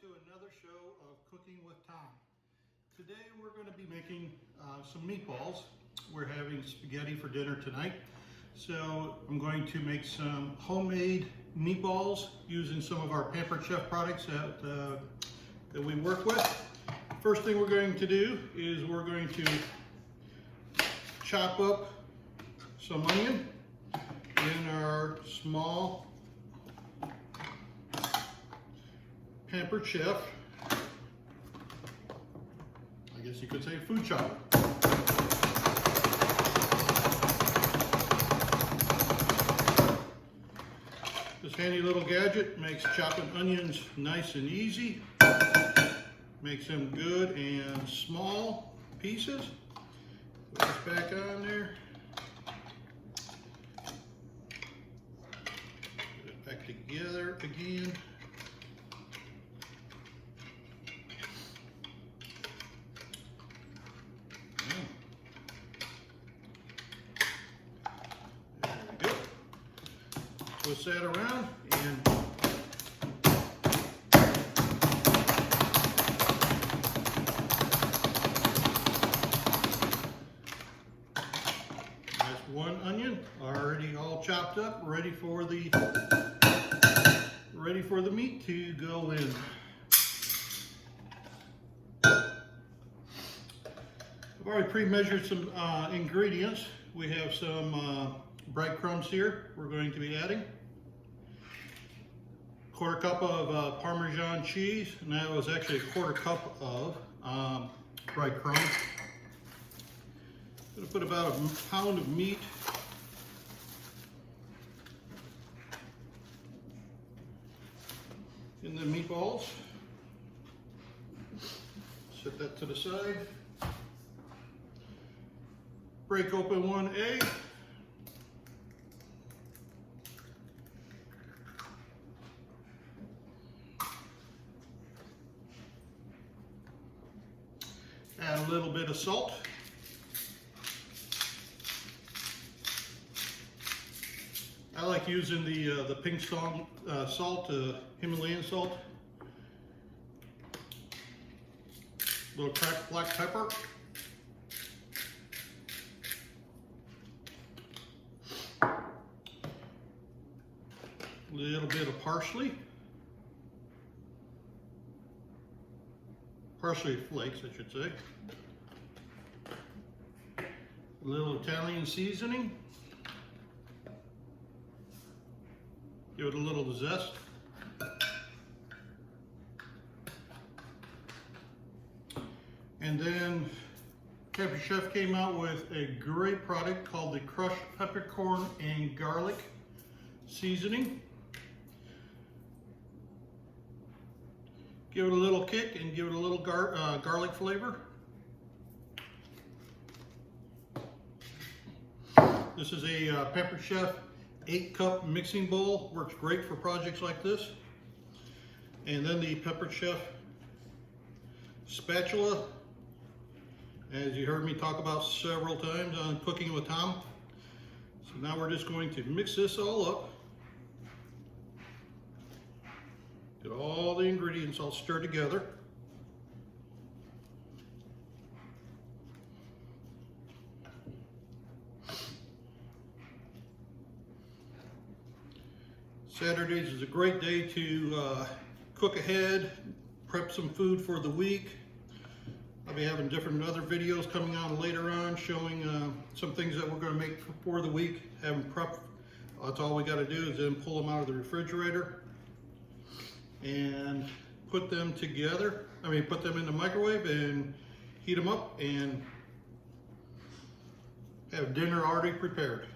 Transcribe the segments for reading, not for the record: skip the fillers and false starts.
to another show of Cooking with Tom. Today we're going to be making some meatballs. We're having spaghetti for dinner tonight. So I'm going to make some homemade meatballs using some of our Pampered Chef products that we work with. First thing we're going to do is we're going to chop up some onion in our small Pampered Chef, I guess you could say food chopper. This handy little gadget makes chopping onions nice and easy, makes them good and small pieces. Put this back on there. Put it back together again. Twist that around and that's one onion already all chopped up, ready for the meat to go in. I've already pre-measured some ingredients. We have some breadcrumbs here we're going to be adding. Quarter cup of Parmesan cheese, and that was actually a quarter cup of breadcrumbs. I'm going to put about a pound of meat in the meatballs. Set that to the side. Break open one egg. Add a little bit of salt. I like using the pink salt, Himalayan salt. A little cracked black pepper. A little bit of parsley. Parsley flakes, I should say. A little Italian seasoning. Give it a little zest. And then Pampered Chef came out with a great product called the crushed peppercorn and garlic seasoning. Give it a little kick and give it a little garlic flavor. This is a Pampered Chef 8-cup mixing bowl. Works great for projects like this. And then the Pampered Chef spatula, as you heard me talk about several times on Cooking with Tom. So now we're just going to mix this all up. Get all the ingredients all stirred together. Saturdays is a great day to cook ahead, prep some food for the week. I'll be having different other videos coming on later on showing some things that we're going to make for the week. Have them prepped. That's all we got to do is then pull them out of the refrigerator and put them together. Put them in the microwave and heat them up and have dinner already prepared.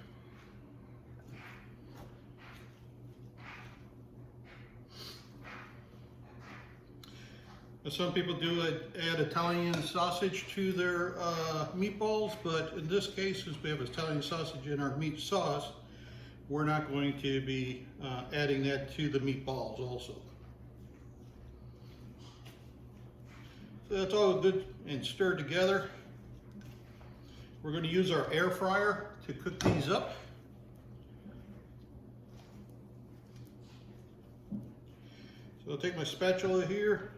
Now, some people do add Italian sausage to their meatballs, but in this case, since we have Italian sausage in our meat sauce, we're not going to be adding that to the meatballs also. So that's all good and stirred together. We're going to use our air fryer to cook these up. So I'll take my spatula here.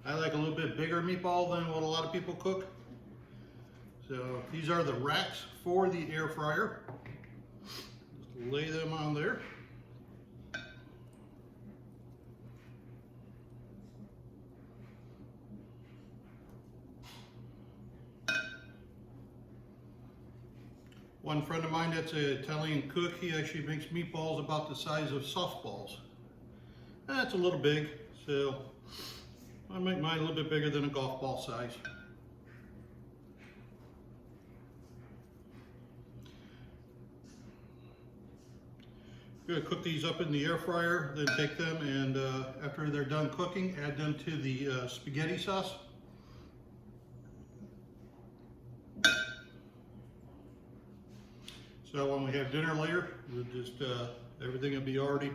I like a little bit bigger meatball than what a lot of people cook. So these are the racks for the air fryer. Just lay them on there. One friend of mine that's an Italian cook, he actually makes meatballs about the size of softballs. That's a little big, so I make mine a little bit bigger than a golf ball size. I'm going to cook these up in the air fryer, then take them and after they're done cooking, add them to the spaghetti sauce. So when we have dinner later, we'll just everything will be already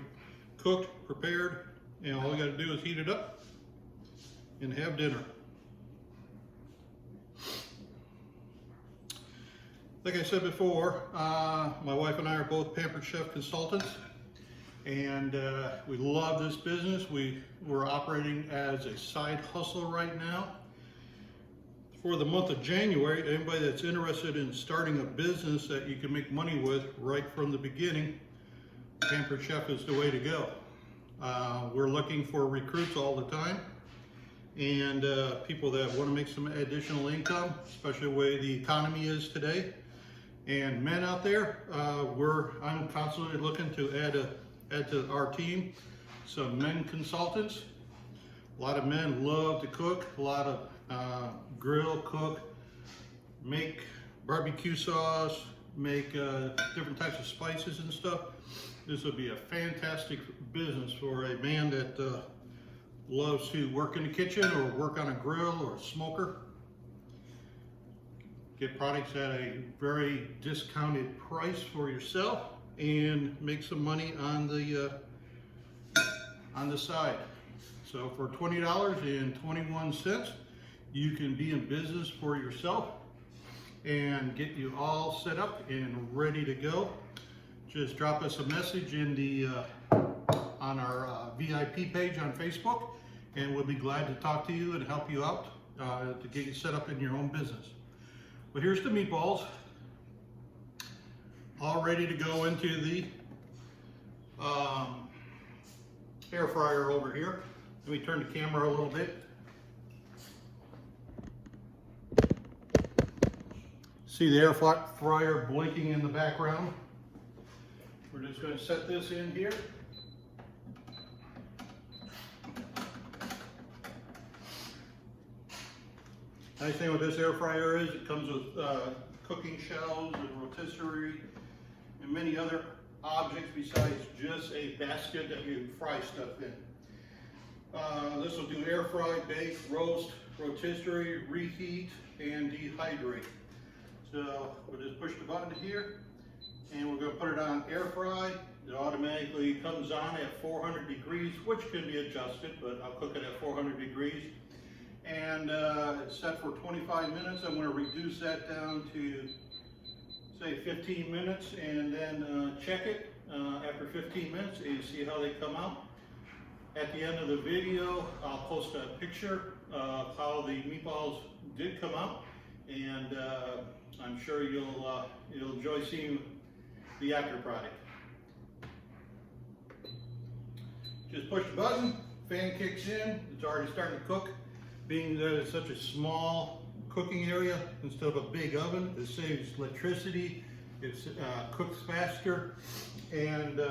cooked, prepared, and all we got to do is heat it up and have dinner. Like I said before, my wife and I are both Pampered Chef consultants, and we love this business. We're operating as a side hustle right now. For the month of January, anybody that's interested in starting a business that you can make money with right from the beginning, Pampered Chef is the way to go. We're looking for recruits all the time, and people that want to make some additional income, especially the way the economy is today. And men out there, I'm constantly looking to add to our team some men consultants. A lot of men love to cook, a lot of grill, cook, make barbecue sauce, make different types of spices and stuff. This would be a fantastic business for a man that loves to work in the kitchen or work on a grill or a smoker. Get products at a very discounted price for yourself and make some money on the side. So for $20.21, you can be in business for yourself and get you all set up and ready to go. Just drop us a message in the on our VIP page on Facebook, and we'll be glad to talk to you and help you out to get you set up in your own business. But here's the meatballs, all ready to go into the air fryer over here. Let me turn the camera a little bit. See the air fryer blinking in the background. We're just going to set this in here. Nice thing with this air fryer is it comes with cooking shells and rotisserie and many other objects besides just a basket that you fry stuff in. This will do air fry, bake, roast, rotisserie, reheat, and dehydrate. So we'll just push the button here and we're going to put it on air fry. It automatically comes on at 400 degrees, which can be adjusted, but I'll cook it at 400 degrees. And it's set for 25 minutes. I'm going to reduce that down to say 15 minutes and then check it after 15 minutes and you see how they come out. At the end of the video, I'll post a picture of how the meatballs did come out, and I'm sure you'll enjoy seeing the after product. Just push the button, fan kicks in, it's already starting to cook. Being that it's such a small cooking area instead of a big oven, it saves electricity, it cooks faster, and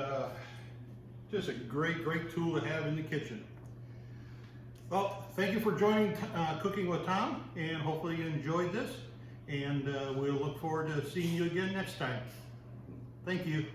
just a great tool to have in the kitchen. Well, thank you for joining Cooking with Tom, and hopefully you enjoyed this, and we'll look forward to seeing you again next time. Thank you.